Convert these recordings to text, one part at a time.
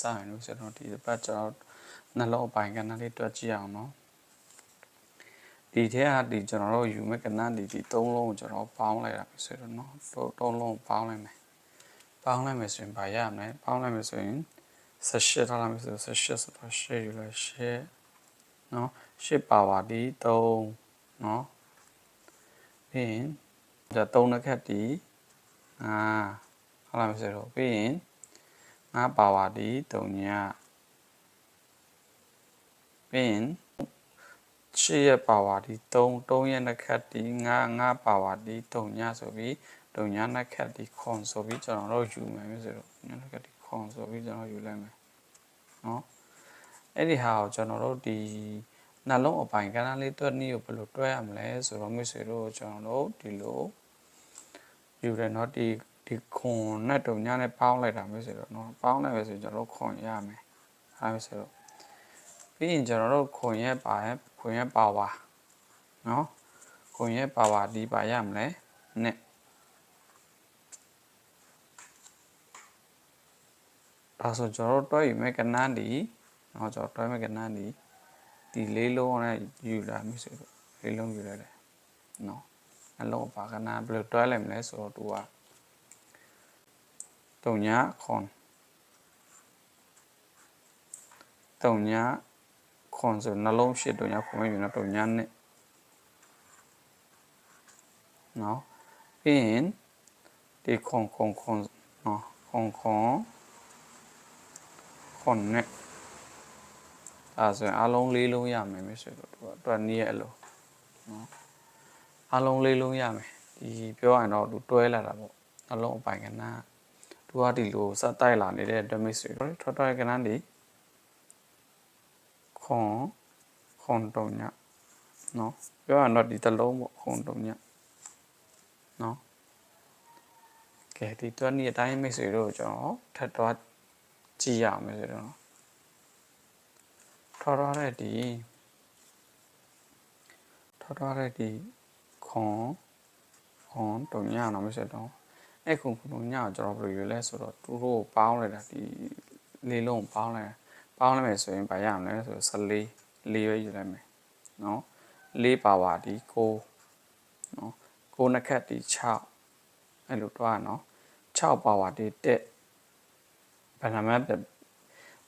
စရင်လို့ဆိုတော့ဒီဘက်ကျွန်တော်နှလုံးအပိုင်ကဏ္ဍလေးတွက်ကြည့်အောင်နော်ဒီထဲကဒီကျွန်တော်တို့ယူမဲ့ကဏ္ဍဒီသုံးလုံးကိုကျွန်တော်ပေါင်းလိုက်တာပဲဆိုတော့နော်သုံးလုံးပေါင်းလိုက်မယ်ဆိုရင်ဘာရမလဲပေါင်းလိုက်မယ်ဆိုရင်18ထားလိုက်မယ်ဆို18ဆိုတော့8ယူလိုက်8နော်8ပါဝါဒီ3နော်ပြီးရင်ဒါ3နှစ်ခက်ဒီဟုတ်လားမဆိုတော့ပြီးရင်5ပါဝါဒီ3ညပြီးရင်8ရက်ပါဝါဒီ3ရက်နှစ်ခက်ဒီ5ပါဝါဒီ3ညဆိုပြီး3ညနှစ်ခက်ဒီခွန်ဆိုပြီးကျွန်တော်တို့ယူမယ်ဆိုတော့ညနှစ်ခက်ဒီခွန်ဆိုပြီးကျွန်တော်ယူလိုက်မယ်နော်အဲ့ဒီဟာကိုကျွန်တော်တို့ဒီနှလုံးအပိုင်ကဏ္ဍလေးတွက်နည်းကိုဘယ်လိုတွက်ရမလဲဆိုတော့မိတ်ဆွေတို့ကျွန်တော်တို့ဒီလိုယူတယ်เนาะဒီခွန်နဲ့တုံညနဲ့ပေါင်းလိုက်တာမိတ်ဆွေတို့เนาะပေါင်းလိုက်ပဲဆိုကျွန်တော်တို့ခွန်ရမယ်ဟာမိတ်ဆွေတို့ပြီးရင်ကျွန်တော်တို့ခွန်ရဲ့ပါဝါเนาะခွန်ရဲ့ပါဝါဒီပါရမလဲနဲ့ဒါဆိုကျွန်တော်တို့တွက်ယူမဲ့ကဏ္ဍဒီเนาะကျွန်တော်တွက်မဲ့ကဏ္ဍဒီလေးလုံးနဲ့ယူလာမိတ်ဆွေတို့လေးလုံးယူလိုက်တယ်เนาะအလုံးပါကဏ္ဍဘယ်လိုတွက်လိုက်မလဲဆိုတော့သူကတုံညခွန်ဆိုနှလုံး8တုံညခွန်မယူနော်တုံညနဲ့နော်ပြီးရင်ဒီခွန်နော်ခွန်နဲ့အဲဆိုရင်အလုံးလေးလုံးရမယ်မိတ်ဆွေတို့အတွက်နည်းရဲ့အလိုနော်အလုံးလေးလုံးရမယ်ဒီပြောရင်တော့သူတွဲလာတာပေါ့အလုံးအပိုင်ကဏ္ဍသူကဒီလိုစတိုက်လာနေတဲ့အတွက်မိတ်ဆွေတို့ထော်ကဏ္ဍဒီခွန်တုံညနော်ပြောရင်တော့ဒီတစ်လုံးပေါ့ခွန်တုံညနော်ကဲဒီတွက်နည်းအတိုင်းမိတ်ဆွေတို့ကျွန်တော်ထပ်တော့ကြည့်ရအောင်မိတ်ဆွေတို့နော်ထော်တဲ့ဒီခွန်တုံညနော်မိတ်ဆွေတို့အဲ့ခွန်တုံညကိုကျွန်တော်ဘယ်လိုယူလဲဆိုတော့သူတို့ပေါင်းလိုက်တာဒီလေးလုံးပေါင်းလိုက်မယ်ဆိုရင်ဘာရမလဲဆိုတော့14ရွေးယူလိုက်မယ်နော်4ပါဝါဒီ9နော်9နှစ်ခက်ဒီ6အဲ့လိုတွားနော်6ပါဝါဒီ1ဘယ်နှမ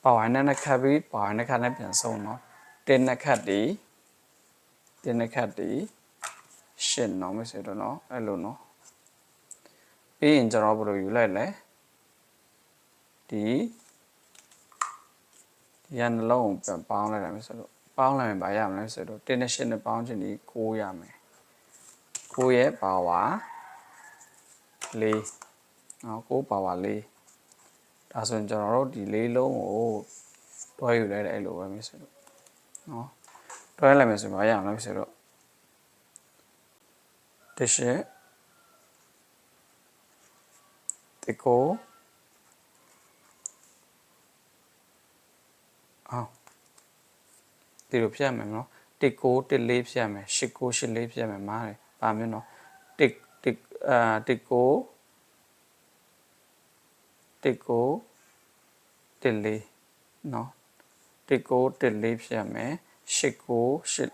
ပါဝါနဲ့နှစ်ခက်ပြီးပါဝါနှစ်ခက်နဲ့ပြန်ဆုံးနော်1နှစ်ခက်ဒီ8နော်မစတော့နော်အဲ့လိုနော်ပြီးရင်ကျွန်တော်ဘယ်လိုယူလိုက်လဲဒီရန်လုံးပြန်ပေါင်းလိုက်တာမျိုးဆိုတော့ပေါင်းလိုက်ရင်ဘာရမလဲဆိုတော့1နဲ့8နဲ့ပေါင်းခြင်းဒီ9ရမယ်9ရဲ့ပါဝါ4နော်9ပါဝါ4ဒါဆိုရင်ကျွန်တော်တို့ဒီလေးလုံးကိုတွဲယူလိုက်တဲ့အဲ့လိုပဲမျိုးဆိုတော့နော်တွဲလိုက်မယ်ဆိုဘာရမလဲဆိုတော့တကိုဒီလိုဖြတ်မယ်နော်19 14ဖြတ်မယ်89 84ဖြတ်မယ်မားတယ်ပါမျိုးနော်19 14နော်19 14ဖြတ်မယ်89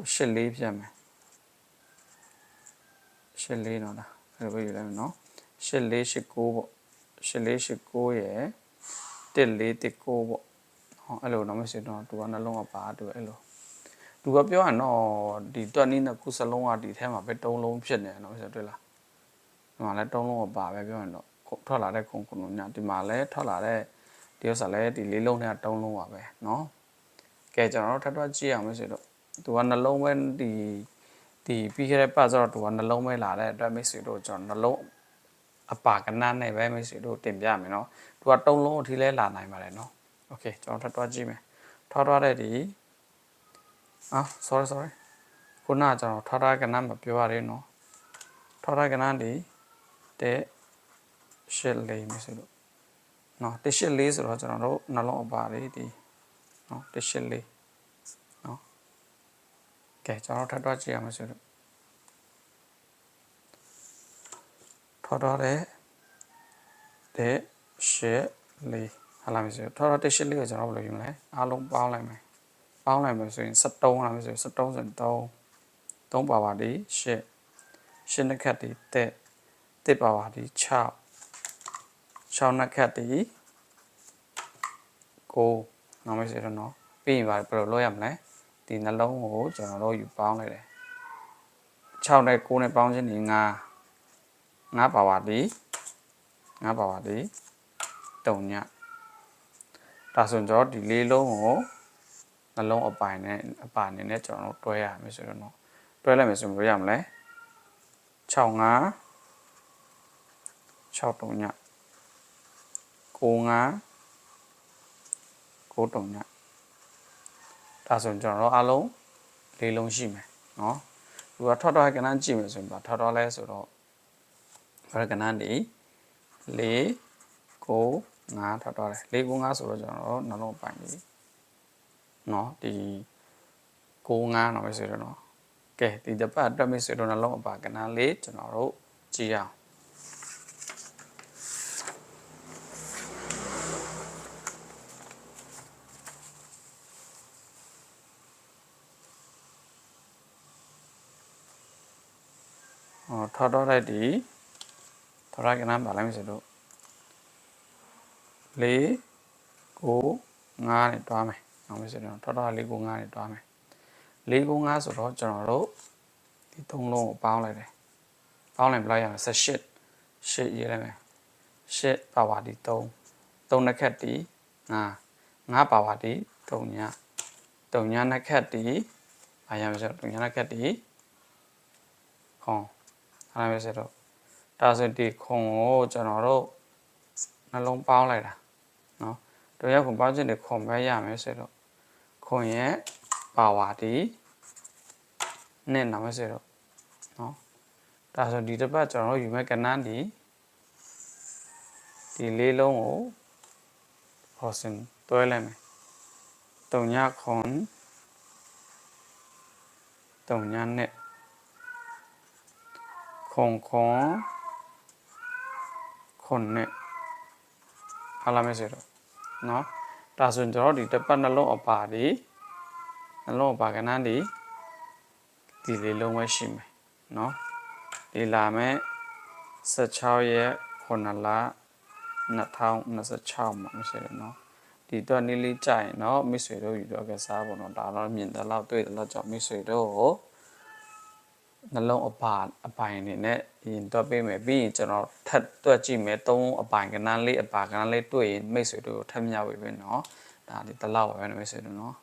84ဖြတ်မယ်84နော်လားအဲ့လိုပဲယူလိုက်မယ်နော်84 89ပေါ့84 89ရဲ့14 19ပေါ့အဲ့လိုတော့မရှိတော့သူကနှလုံးကပါသူအဲ့လိုသူကပြောရတော့ဒီတွက်နည်းနှစ်ခုစလုံးကဒီထဲမှာပဲ3လုံးဖြစ်နေတယ်နော်ဆိုတွေ့လားဒီမှာလည်း3လုံးကပါပဲပြောရင်တော့ထွက်လာတဲ့ခုံညဒီမှာလည်းထွက်လာတဲ့ဒီဥစ္စာလည်းဒီလေးလုံးနဲ့3လုံးပါပဲနော်ကဲကျွန်တော်တို့ထပ်တော့ကြည့်အောင်ဆိုတော့သူကနှလုံးပဲဒီပြီးခဲ့တဲ့ပတ်ဆိုတော့သူကနှလုံးပဲလာတဲ့အတွက်မိတ်ဆွေတို့ကျွန်တော်နှလုံးအပါကဏ္ဍနဲ့ပဲမိတ်ဆွေတို့တင်ပြမယ်နော်သူက3လုံးအထိလဲလာနိုင်ပါတယ်နော်โอเคကျွန်တော်ထပ်တွားကြည့်မယ်ထောက်တဲ့ဒီsorry ခုနကကျွန်တော်ထောက်ကဏ္ဍမပြောရသေးနော်ထောက်ကဏ္ဍဒီတဲ့84မျိုးဆိုလို့နော်184ဆိုတော့ကျွန်တော်တို့နှလုံးအပါလေးဒီနော်184နော်ကဲကျွန်တော်ထပ်တွားကြည့်ရမယ်ဆိုတော့ထောက်တဲ့8 လေးဟာလာမယ်ဆိုထောက်တစ်ရှစ်လေးကိုကျွန်တော်ဘယ်လိုယူမလဲအားလုံးပေါင်းလိုက်မယ်ပေါင်းလိုက်မယ်ဆိုရင်73လာမယ်ဆိုရင်73ဆိုရင်3ပါဝါဒီ8နှစ်ခတ်ဒီ1ပါဝါဒီ6နှစ်ခတ်ဒီ9နောက်မယ်ဆိုတော့နော်ပြီးရင်ဘယ်လိုလုပ်ရမလဲဒီနှလုံးကိုကျွန်တော်တို့ယူပေါင်းလိုက်တယ်6နဲ့9နဲ့ပေါင်းခြင်းဒီ9ပါဝါဒီ3ညဒါဆိုရင်ကျွန်တော်ဒီလေးလုံးကိုနှလုံးအပိုင်နဲ့အပါအနေနဲ့ကျွန်တော်တို့တွဲရမယ်ဆိုတော့နော်တွဲလိုက်မယ်ဆိုရင်ဘယ်လိုရမလဲ65 6 3ည95 9 3ညဒါဆိုရင်ကျွန်တော်တို့အားလုံးလေးလုံးရှိမယ်နော်ဒီကထောက်တော့ကဏ္ဍကြည့်မယ်ဆိုရင်ထောက်တော့လဲဆိုတော့ဘယ်ကဏ္ဍဒီ4 9 5ထောက်တော့လဲ4 9 5ဆိုတော့ကျွန်တော်တို့နှလုံးပိုင်ပြီနော်ဒီ9 5တော့ပဲဆိုတော့နော်ကဲဒီတစ်ပတ်အတွက်မိတ်ဆွေတို့နှလုံးအပါကဏ္ဍလေးကျွန်တော်တို့ကြည့်အောင်ထောက်တော့လိုက်ဒီထောက်ရကဏ္ဍပါလိုက်မိတ်ဆွေတို့4 9 5နဲ့တွားမယ်နော်မိတ်ဆွေတို့ထောက်တော့4 9 5နဲ့တွားမယ်4 9 5ဆိုတော့ကျွန်တော်တို့ဒီ3လုံးကိုပေါင်းလိုက်တယ်ပေါင်းလိုက်ဘယ်လောက်ရမလဲ8ရေးလိုက်မယ်8ပါဝါဒီ3နှစ်ခတ်ဒီ5ပါဝါဒီ3ညနှစ်ခတ်ဒီဘာရမလဲဆိုတော့3ညနှစ်ခတ်ဒီခွန်အားမယ်ဆိုတော့ဒါဆိုဒီခွန်ကိုကျွန်တော်တို့နှလုံးပေါင်းလိုက်တာနော်တို့ရောက်ခွန်ပေါင်းခြင်းတွေခွန်ပဲရမယ်ဆိုတော့ခွန်ရဲ့ပါဝါဒီနဲ့နာမယ်ဆိုတော့နော်ဒါဆိုဒီတစ်ပတ်ကျွန်တော်တို့ယူမဲ့ကဏ္ဍဒီလေးလုံးကိုဟောစင်တွဲလိုက်မယ်3ညခွန်3ညနဲ့ခွန်နဲ့ဟာလာမယ်ဆိုတော့နော်ဒါဆိုရင်ကျွန်တော်ဒီတစ်ပတ်နှလုံးအပါဒီနှလုံးအပါကဏ္ဍဒီလေးလုံးပဲရှိမယ်နော်ဒီလာမဲ့16ရက်9လ2026မှာမရှိတယ်နော်ဒီတော့နေ့လေးကြာရင်တော့မိတ်ဆွေတို့ယူတော့ကစားပေါ့နော်ဒါတော့မြင်တဲ့လောက်တွေ့တဲ့လောက်ကြောင့်မိတ်ဆွေတို့ကိုနှလုံးအပိုင်အနေနဲ့ရင်တော့ပေးမယ်ပြီးရင်ကျွန်တော်ထပ်တွက်ကြည့်မယ်3အပိုင်ကဏ္ဍလေးအပါကဏ္ဍလေးတွေ့ရင်မိတ်ဆွေတို့ထပ်မြောက်ပြီပဲနော်ဒါဒီတလောက်ပဲမိတ်ဆွေတို့နော်